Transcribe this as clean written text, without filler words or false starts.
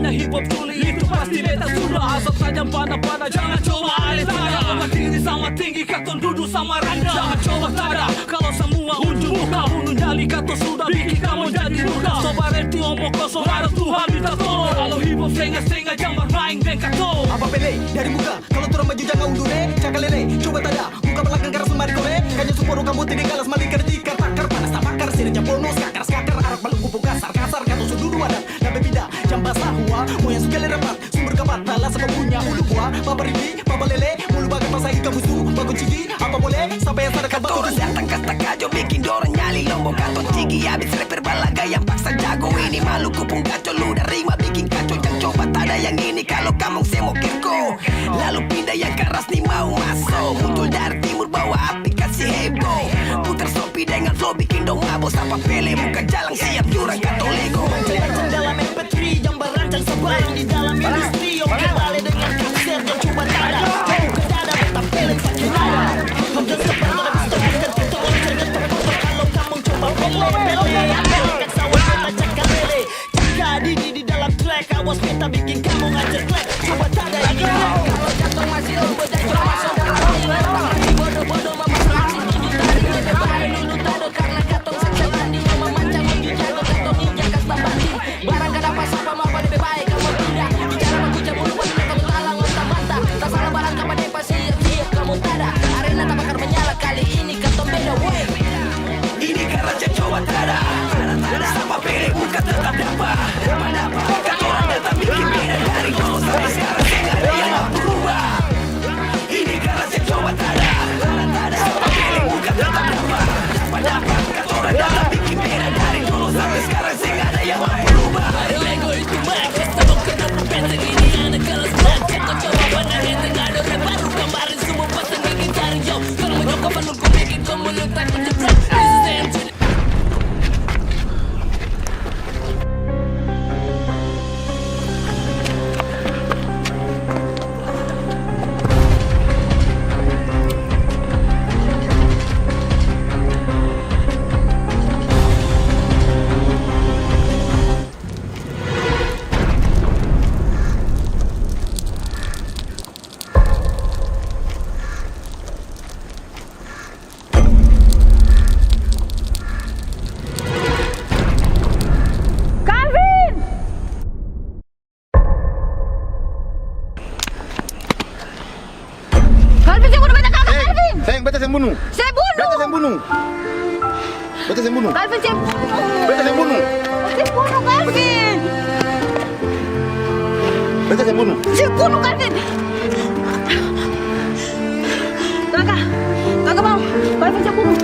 Ada hip hop tuli itu pasti beta sudah. Asap saja panah-panah jangan coba ale tada. Obat diri sama tinggi katon duduk sama rendah. Jangan coba tada kalau semua unjuk muka. Bunuh nyali katon sudah bikin kamu jadi luka. Sobat reti omong kosong harap Tuhan minta tolong. Kalau hip hop setengah-setengah jangan main dengan katon. Apa pele dari muka kalau turun maju jangan undur cakal lele coba tada muka belakang keras lemari kore kayaknya suporo kamu tidak galas malikar tikar takar panas tak bakar sirja bonus kakar skakar arah baluk kupu kasar kasar kata suduru adat dapat bida jam basah hua mau yang suka rapat sumber kapat talas apa punya ulu buah papa ribi papa lele mulu bagai pasai kamu su bagus cigi apa boleh sampai yang sadar kabar Orang datang kasta kajo bikin dorang nyali lombok katon cigi habis rapper balaga yang paksa jago ini malu kupung gaco lu dari rima bikin kacau jangan coba tada yang ini kalau kamu semok keko lalu pindah yang keras nih mau masuk muncul dari timur bawa api kasih heboh putar sopi dengan flow bikin dong mabos apa pele bukan jalan siap jurang katolego Rancang dalam MP3 yang berancang sebarang di dalam industri oke balik dengan kaset yang coba tada kau ke dada betap pele pakai dada kau jangan sebar lebih setengah dan kita orang cerdas terkotor kalau kamu coba pele kan sawah kita cakap lele jika di dalam track awas beta bikin kamu ngajar clap coba tada ini Kalau jatuh masih beda cuma saudara bodoh-bodoh mama selangsung tujuh tadi lebih baik dulu tado karena katong saksa banding mama mancang menuju jago katong ninja kasta banding barang gak dapat sapa mama lebih baik kamu pindah bicara aku jabul pun kamu talang otak mata tak salah barang kamu depa siap kamu tada arena tak bakar menyala kali ini katong beda way ini karena coba tada sama pele bukan tetap dapat kata orang datang bikin beda dari dulu sampai sekarang gak ada yang berubah ini karena coba tada sama pele bukan tetap dapat kata orang datang bikin beda dari dulu sampai sekarang gak ada yang berubah Lego itu max Tabok kenapa penteng ini anak kelas black Kata coba panah enteng ada rap baru gambarin semua pasang gigi cari jauh Kalau mau jauh kapan aku bikin kamu lutak menjebrak Resistance Calvin, saya bunuh beta kakak, Calvin! Sayang, beta yang bunuh. Saya bunuh! Beta yang bunuh. Beta yang bunuh. Calvin, saya bunuh! Beta yang bunuh. Saya bunuh, Calvin! Beta yang bunuh. Saya bunuh, Calvin! Kakak mau! Calvin, saya bunuh!